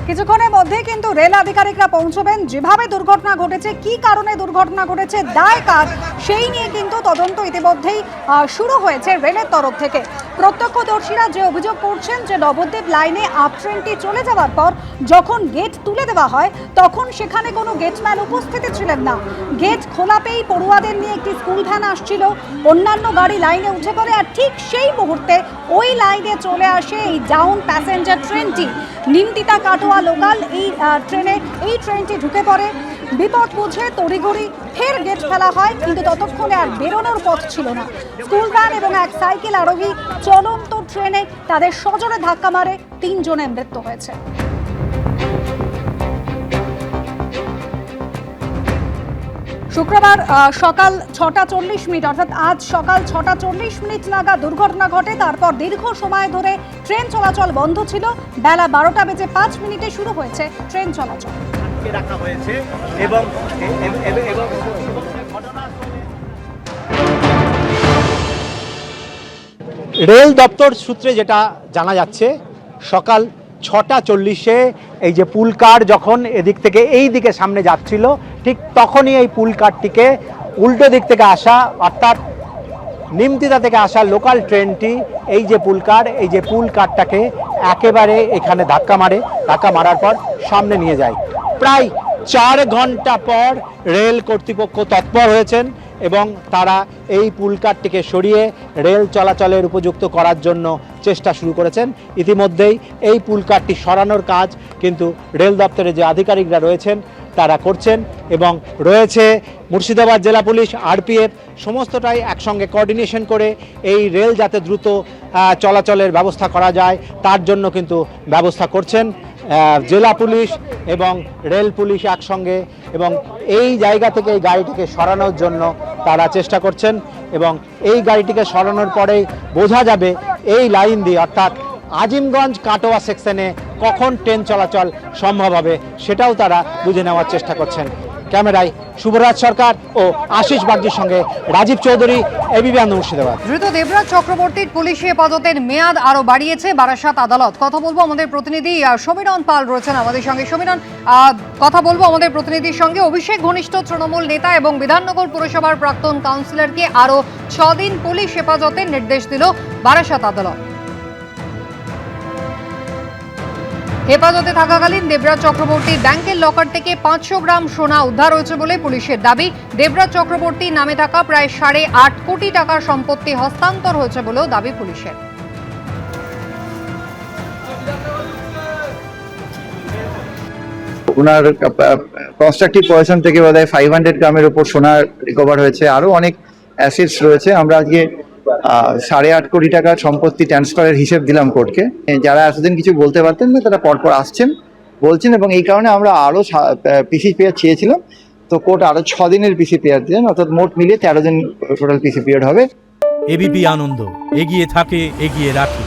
কিছুক্ষণের মধ্যে কিন্তু রেল আধিকারিকরা পৌঁছবেন। যেভাবে দুর্ঘটনা ঘটেছে, কি কারণে দুর্ঘটনা ঘটেছে, দায় কার, সেই নিয়ে কিন্তু তদন্ত ইতিমধ্যেই শুরু হয়েছে রেলের তরফ থেকে। প্রত্যক্ষদর্শীরা যে অভিযোগ করছেন যে নবদ্বীপ লাইনে আপ ট্রেনটি চলে যাওয়ার পর যখন গেট তুলে দেওয়া হয় তখন সেখানে কোনো গেটম্যান উপস্থিত ছিলেন না। গেট খোলা পেয়েই পড়ুয়াদের নিয়ে একটি স্কুল ভ্যান আসছিল, অন্যান্য গাড়ি লাইনে উঠে পড়ে, আর ঠিক সেই মুহূর্তে ওই লাইনে চলে আসে এই ডাউন প্যাসেঞ্জার ট্রেনটি। নিমতিতা কাটোয়া লোকাল এই ট্রেনটি ঢুকে পড়ে। বিপদ বুঝে তড়িঘড়ি ফের গেট ফেলা হয়, কিন্তু ততক্ষণে আর বেরোনোর পথ ছিল না। স্কুল ভ্যান এবং এক সাইকেল আরোহী চলন্ত ট্রেনে তাদের সজোরে ধাক্কা মারে, 3 জনের মৃত্যু হয়েছে। শুক্রবার সকাল 6:40 অর্থাৎ আজ সকাল 6:40 নাগাদ দুর্ঘটনা ঘটে। তারপর দীর্ঘ সময় ধরে ট্রেন চলাচল বন্ধ ছিল। বেলা 12:05 শুরু হয়েছে ট্রেন চলাচল। রাখা হয়েছে এবং রেল দপ্তর সূত্রে যেটা জানা যাচ্ছে, সকাল 6:40 এই যে পুল কার যখন এদিক থেকে এই দিকে সামনে যাচ্ছিল, ঠিক তখনই এই পুল কারটিকে উল্টো দিক থেকে আসা অর্থাৎ নিমতিতা থেকে আসা লোকাল ট্রেনটি এই যে পুল কারটাকে একেবারে এখানে ধাক্কা মারার পর সামনে নিয়ে যায়। প্রায় 4 ঘন্টা পর রেল কর্তৃপক্ষ তৎপর হয়েছেন এবং তারা এই পুল কারটিকে সরিয়ে রেল চলাচলের উপযুক্ত করার জন্য চেষ্টা শুরু করেছেন। ইতিমধ্যেই এই পুল কারটি সরানোর কাজ কিন্তু রেল দপ্তরে যে আধিকারিকরা রয়েছেন তারা করছেন এবং রয়েছে মুর্শিদাবাদ জেলা পুলিশ, আরপিএফ, সমস্তটাই একসঙ্গে কোঅর্ডিনেশন করে এই রেল যাতে দ্রুত চলাচলের ব্যবস্থা করা যায় তার জন্য কিন্তু ব্যবস্থা করছেন জেলা পুলিশ এবং রেল পুলিশ একসঙ্গে, এবং এই জায়গা থেকে এই গাড়িটিকে সরানোর জন্য তারা চেষ্টা করছেন এবং এই গাড়িটিকে সরানোর পরেই বোঝা যাবে এই লাইন দিয়ে অর্থাৎ আজিমগঞ্জ কাটোয়া সেকশনে কখন ট্রেন চলাচল সম্ভব হবে, সেটাও তারা বুঝে নেওয়ার চেষ্টা করছেন। ক্যামেরায় শুভরাজ সরকার ও আশিস বাগজির সঙ্গে রাজীব চৌধুরী, এবিপি আনন্দ, মুর্শিদাবাদ। ধৃত দেবরাজ চক্রবর্তীর পুলিশি হেফাজতের মেয়াদ আরো বাড়িয়েছে বারাসাত আদালত। কথা বলবো আমাদের প্রতিনিধি সমীরণ পাল রয়েছেন আমাদের সঙ্গে। সমীরণ, কথা বলবো আমাদের প্রতিনিধির সঙ্গে। অভিষেক ঘনিষ্ঠ তৃণমূল নেতা এবং বিধাননগর পুরসভার প্রাক্তন কাউন্সিলরকে আরো 6 দিন পুলিশ হেফাজতের নির্দেশ দিল বারাসাত আদালত। হেফাজতে থাকাকালীন দেবরাজ চক্রবর্তীর ব্যাংকের লকার থেকে 500 গ্রাম সোনা উদ্ধার হয়েছে বলে পুলিশের দাবি। দেবরাজ চক্রবর্তীর নামে থাকা প্রায় 8.5 কোটি টাকার সম্পত্তি হস্তান্তর হয়েছে বলেও দাবি পুলিশের। ওনার কনস্ট্রাকটিভ পজিশন থেকে বোধহয় 500 গ্রামের উপর সোনা রিকভার হয়েছে, আরো অনেক অ্যাসেটস রয়েছে। আমরা আজকে 8.5 কোটি টাকার সম্পত্তি ট্রান্সফারের হিসেব দিলাম কোর্টকে। যারা এতদিন কিছু বলতে পারতেন না তারা পরপর বলছেন এবং এই কারণে আমরা আরো পিসি পিরিয়ড চেয়েছিলাম, তো কোর্ট আরো 6 দিনের পিসি পিরিয়ড দিলেন, অর্থাৎ মোট মিলিয়ে 13 দিন টোটাল পিসি পিরিয়ড হবে। এবিপি আনন্দ, এগিয়ে থাকে, এগিয়ে রাখে।